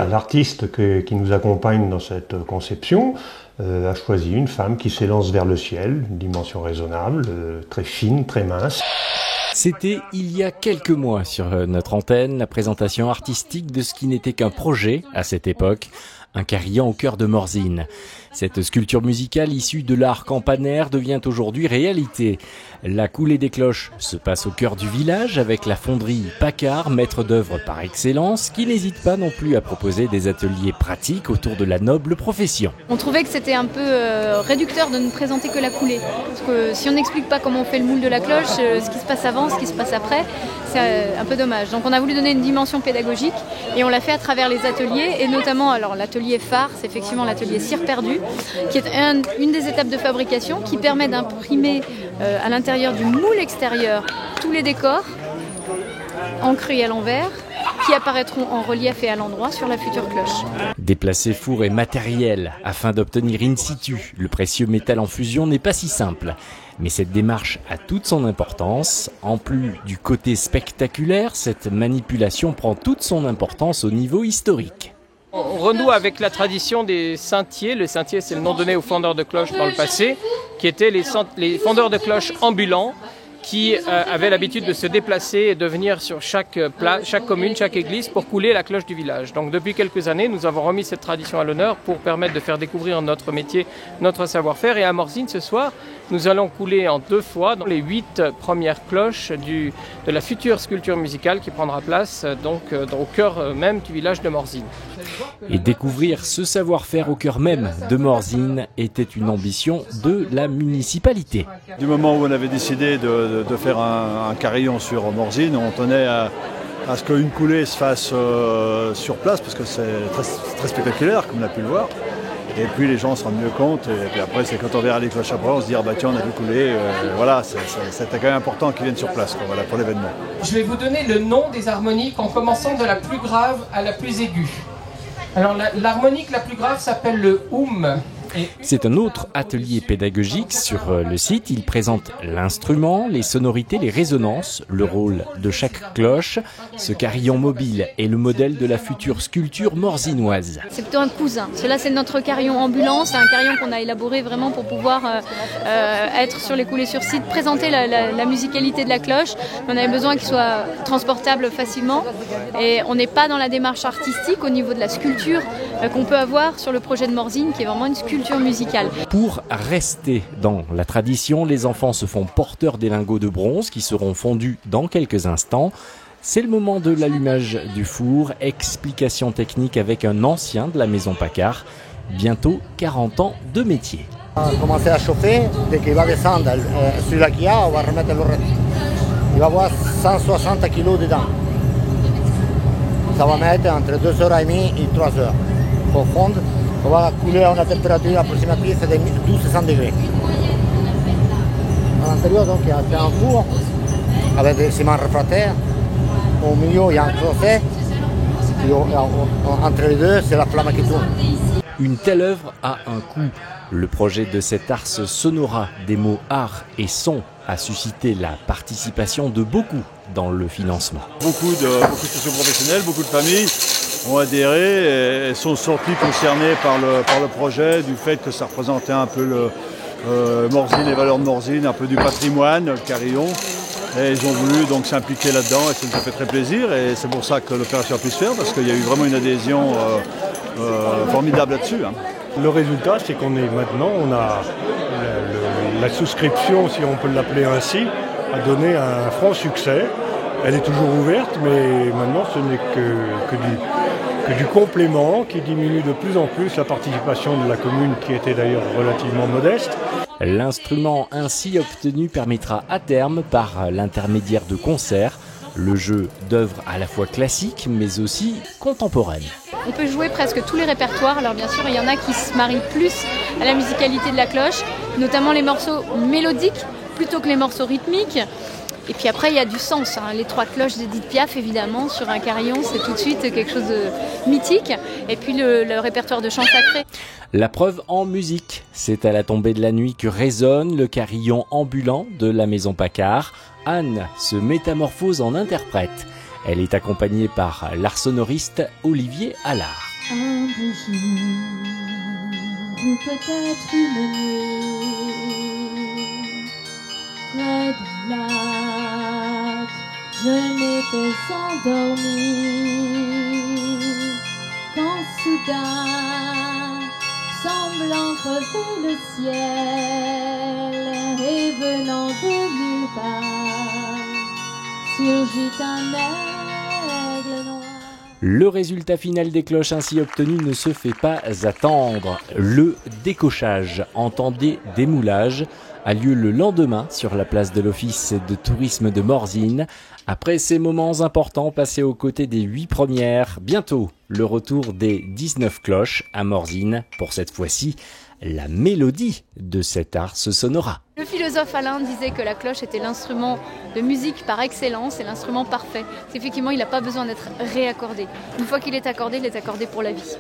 L'artiste qui nous accompagne dans cette conception a choisi une femme qui s'élance vers le ciel, une dimension raisonnable, très fine, très mince. C'était il y a quelques mois sur notre antenne, la présentation artistique de ce qui n'était qu'un projet à cette époque, un carillon au cœur de Morzine. Cette sculpture musicale issue de l'art campanaire devient aujourd'hui réalité. La coulée des cloches se passe au cœur du village avec la fonderie Paccard, maître d'œuvre par excellence, qui n'hésite pas non plus à proposer des ateliers pratiques autour de la noble profession. On trouvait que c'était un peu réducteur de ne présenter que la coulée. Parce que si on n'explique pas comment on fait le moule de la cloche, ce qui se passe avant, ce qui se passe après, c'est un peu dommage. Donc on a voulu donner une dimension pédagogique et on l'a fait à travers les ateliers et notamment alors l'atelier phare, c'est effectivement l'atelier cire perdue, qui est une des étapes de fabrication qui permet d'imprimer à l'intérieur du moule extérieur tous les décors ancrés à l'envers qui apparaîtront en relief et à l'endroit sur la future cloche. Déplacer four et matériel afin d'obtenir in situ le précieux métal en fusion n'est pas si simple. Mais cette démarche a toute son importance. En plus du côté spectaculaire, cette manipulation prend toute son importance au niveau historique. On renoue avec la tradition des saintiers. Le saintier, c'est le nom donné aux fondeurs de cloches dans le passé, qui étaient les fondeurs de cloches ambulants, qui avaient l'habitude de se déplacer et de venir sur chaque commune, chaque église pour couler la cloche du village. Donc depuis quelques années, nous avons remis cette tradition à l'honneur pour permettre de faire découvrir notre métier, notre savoir-faire. Et à Morzine, ce soir, nous allons couler en 2 fois dans les 8 premières cloches de la future sculpture musicale qui prendra place donc au cœur même du village de Morzine. Et découvrir ce savoir-faire au cœur même de Morzine était une ambition de la municipalité. Du moment où on avait décidé de faire un carillon sur Morzine, on tenait à ce qu'une coulée se fasse sur place parce que c'est très spectaculaire comme on a pu le voir. Et puis les gens se rendent mieux compte et puis après c'est quand on verra les cloches après on se dit ah bah tiens on a vu couler, voilà c'était quand même important qu'ils viennent sur place quoi, voilà, pour l'événement. Je vais vous donner le nom des harmoniques en commençant de la plus grave à la plus aiguë. Alors l'harmonique la plus grave s'appelle le C'est un autre atelier pédagogique sur le site. Il présente l'instrument, les sonorités, les résonances, le rôle de chaque cloche. Ce carillon mobile est le modèle de la future sculpture morzinoise. C'est plutôt un cousin. Cela, c'est notre carillon ambulant. C'est un carillon qu'on a élaboré vraiment pour pouvoir être sur les coulées sur site, présenter la musicalité de la cloche. On avait besoin qu'il soit transportable facilement. Et on n'est pas dans la démarche artistique au niveau de la sculpture qu'on peut avoir sur le projet de Morzine, qui est vraiment une sculpture musicale. Pour rester dans la tradition, les enfants se font porteurs des lingots de bronze qui seront fondus dans quelques instants. C'est le moment de l'allumage du four, explication technique avec un ancien de la maison Paccard, bientôt 40 ans de métier. On va commencer à chauffer, dès qu'il va descendre sur la guilla, on va remettre le reste. Il va y avoir 160 kg dedans. Ça va mettre entre 2h30 et 3h pour fondre. On va couler à une température approximative de 1200 degrés. À l'intérieur, donc, il y a un four avec des ciments réfractaires. Au milieu, il y a un crochet. Et entre les deux, c'est la flamme qui tourne. Une telle œuvre a un coût. Le projet de cet ars sonora des mots art et son a suscité la participation de beaucoup dans le financement. Beaucoup de socio-professionnels, beaucoup de familles ont adhéré et sont sortis concernés par le projet, du fait que ça représentait un peu Morzine, les valeurs de Morzine, un peu du patrimoine, le carillon. Et ils ont voulu donc s'impliquer là-dedans et ça nous a fait très plaisir et c'est pour ça que l'opération a pu se faire parce qu'il y a eu vraiment une adhésion formidable là-dessus. Hein. Le résultat, c'est qu'on est maintenant, on a la souscription, si on peut l'appeler ainsi, a donné un franc succès. Elle est toujours ouverte, mais maintenant ce n'est que du complément qui diminue de plus en plus la participation de la commune qui était d'ailleurs relativement modeste. L'instrument ainsi obtenu permettra à terme, par l'intermédiaire de concerts, le jeu d'œuvres à la fois classiques mais aussi contemporaines. On peut jouer presque tous les répertoires. Alors bien sûr, il y en a qui se marient plus à la musicalité de la cloche, notamment les morceaux mélodiques plutôt que les morceaux rythmiques. Et puis après, il y a du sens. Les 3 cloches d'Edith Piaf, évidemment, sur un carillon, c'est tout de suite quelque chose de mythique. Et puis le répertoire de chants sacrés. La preuve en musique. C'est à la tombée de la nuit que résonne le carillon ambulant de la maison Paccard. Anne se métamorphose en interprète. Elle est accompagnée par l'arsonoriste Olivier Allard. Un beau jour, ou peut-être une nuit, près du lac, je m'étais endormie, quand soudain, semblant crever le ciel, et venant de nulle part, surgit un aigle noir. Le résultat final des cloches ainsi obtenues ne se fait pas attendre. Le décochage, entendez démoulage, a lieu le lendemain sur la place de l'Office de tourisme de Morzine. Après ces moments importants passés aux côtés des 8 premières, bientôt le retour des 19 cloches à Morzine. Pour cette fois-ci, la mélodie de cet ars sonora. Le philosophe Alain disait que la cloche était l'instrument de musique par excellence et l'instrument parfait. Effectivement, il n'a pas besoin d'être réaccordé. Une fois qu'il est accordé, il est accordé pour la vie.